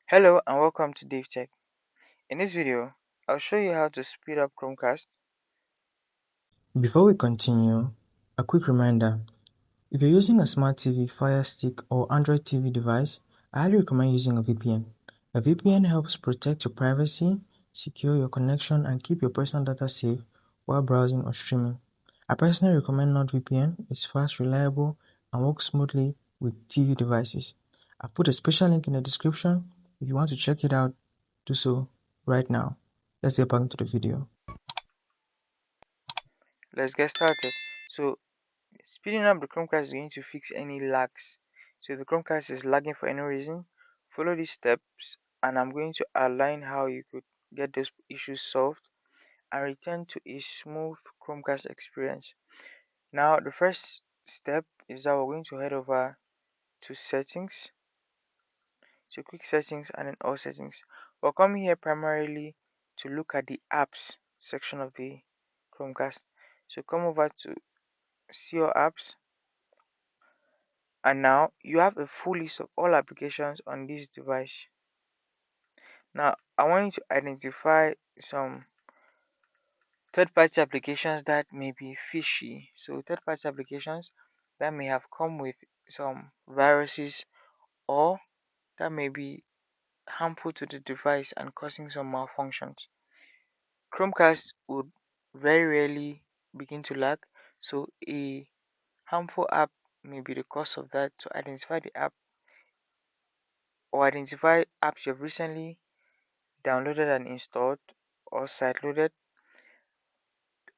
Hello and welcome to DaveTech. In this video, I'll show you how to speed up Chromecast. Before we continue, a quick reminder. If you're using a smart TV, Fire Stick, or Android TV device, I highly recommend using a VPN. A VPN helps protect your privacy, secure your connection, and keep your personal data safe while browsing or streaming. I personally recommend NordVPN. It's fast, reliable, and works smoothly with TV devices. I've put a special link in the description. If you want to check it out, do so right now. Let's get back into the video. Let's get started. So, speeding up the Chromecast is going to fix any lags. So, if the Chromecast is lagging for any reason, follow these steps and I'm going to outline how you could get those issues solved and return to a smooth Chromecast experience. Now, the first step is that we're going to head over to settings. So quick settings and then all settings. We're coming here primarily to look at the apps section of the Chromecast. So come over to see your apps and now you have a full list of all applications on this device. Now I want you to identify some third-party applications that may be fishy. So third-party applications that may have come with some viruses or that may be harmful to the device and causing some malfunctions. Chromecast would very rarely begin to lag, so a harmful app may be the cause of that. So identify the app or identify apps you've recently downloaded and installed or site loaded.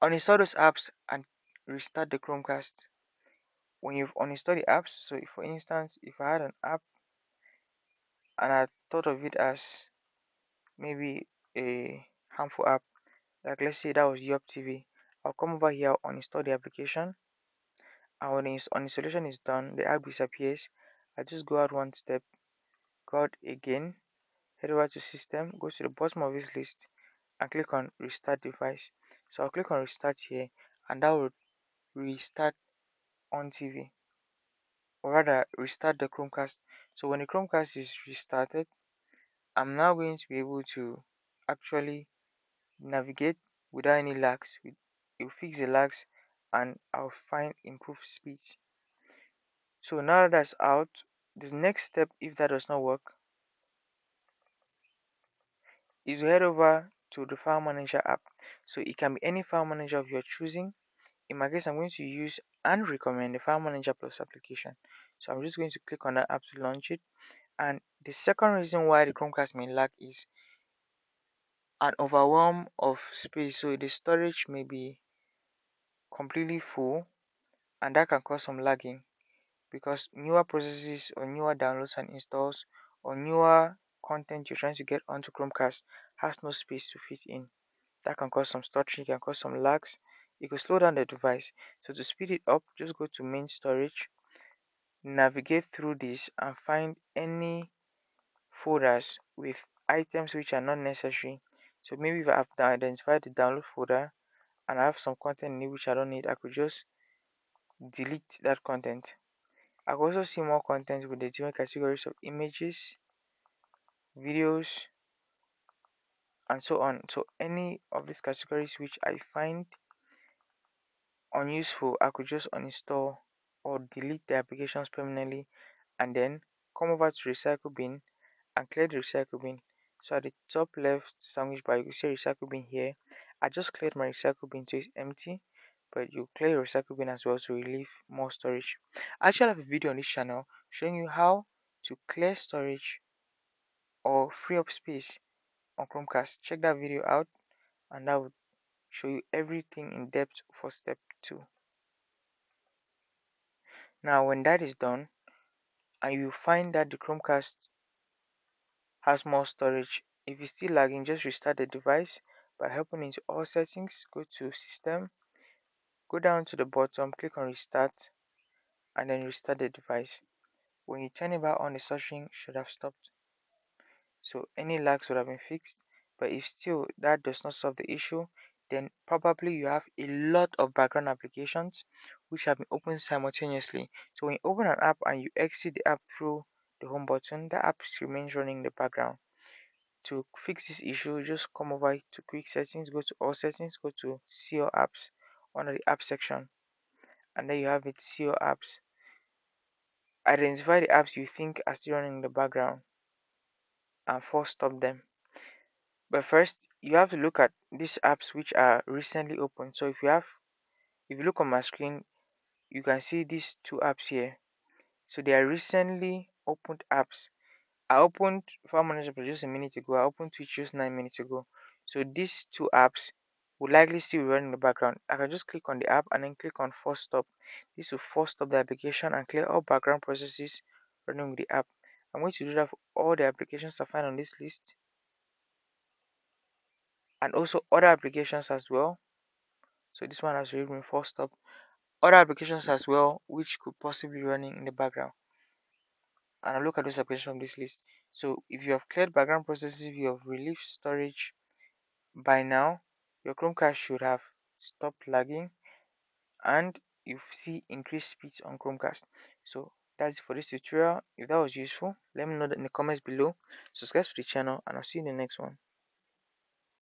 Uninstall those apps and restart the Chromecast. When you've uninstalled the apps, so if, for instance, if I had an app and I thought of it as maybe a harmful app, like let's say that was Yop TV, I'll come over here, I'll uninstall the application. And when the installation is done, the app disappears. I just go out one step, go out again, head over to system, go to the bottom of this list and click on restart device. So I'll click on restart here and that will restart on TV or rather restart the Chromecast. So when the Chromecast is restarted, I'm now going to be able to actually navigate without any lags. It will fix the lags and I'll find improved speed. So now that that's out, the next step, if that does not work, is to head over to the file manager app. So it can be any file manager of your choosing. In my case, I'm going to use and recommend the file manager plus application. So I'm just going to click on that app to launch it. And the second reason why the Chromecast may lag is an overwhelm of space. So the storage may be completely full and that can cause some lagging, because newer processes or newer downloads and installs or newer content you're trying to get onto Chromecast has no space to fit in. That can cause some stuttering, can cause some lags. It could slow down the device. So to speed it up, just go to main storage, navigate through this and find any folders with items which are not necessary. So maybe if I've identified the download folder and I have some content in it which I don't need, I could just delete that content. I could also see more content with the different categories of images, videos, and so on. So any of these categories which I find unuseful, I could just uninstall or delete the applications permanently and then come over to recycle bin and clear the recycle bin. So at the top left sandwich bar, you can see recycle bin here. I just cleared my recycle bin so it's empty, but you clear your recycle bin as well to relieve more storage. I actually have a video on this channel showing you how to clear storage or free up space on Chromecast. Check that video out and that will show you everything in depth for step 2. Now when that is done and you find that the Chromecast has more storage, if it's still lagging, just restart the device by helping into all settings, go to system, go down to the bottom, click on restart and then restart the device. When you turn it back on, the stuttering should have stopped. So any lags would have been fixed. But if still that does not solve the issue, then probably you have a lot of background applications which have been opened simultaneously. So when you open an app and you exit the app through the home button, the app remains running in the background. To fix this issue, just come over to quick settings, go to all settings, go to see your apps under the app section, and then you have it, see your apps. Identify the apps you think are still running in the background and force stop them. But first, you have to look at these apps which are recently opened. So if you look on my screen, you can see these two apps here. So they are recently opened apps. I opened File Manager for just a minute ago. I opened Twitch just 9 minutes ago. So these two apps will likely still run in the background. I can just click on the app and then click on force stop. This will force stop the application and clear all background processes running with the app. I'm going to do that for all the applications I find on this list and also other applications as well. So this one has already been force stop. Other applications as well which could possibly be running in the background. And I'll look at those applications from this list. So if you have cleared background processes, if you have relieved storage, by now your Chromecast should have stopped lagging and you see increased speed on Chromecast. So that's it for this tutorial. If that was useful, let me know in the comments below. Subscribe to the channel and I'll see you in the next one.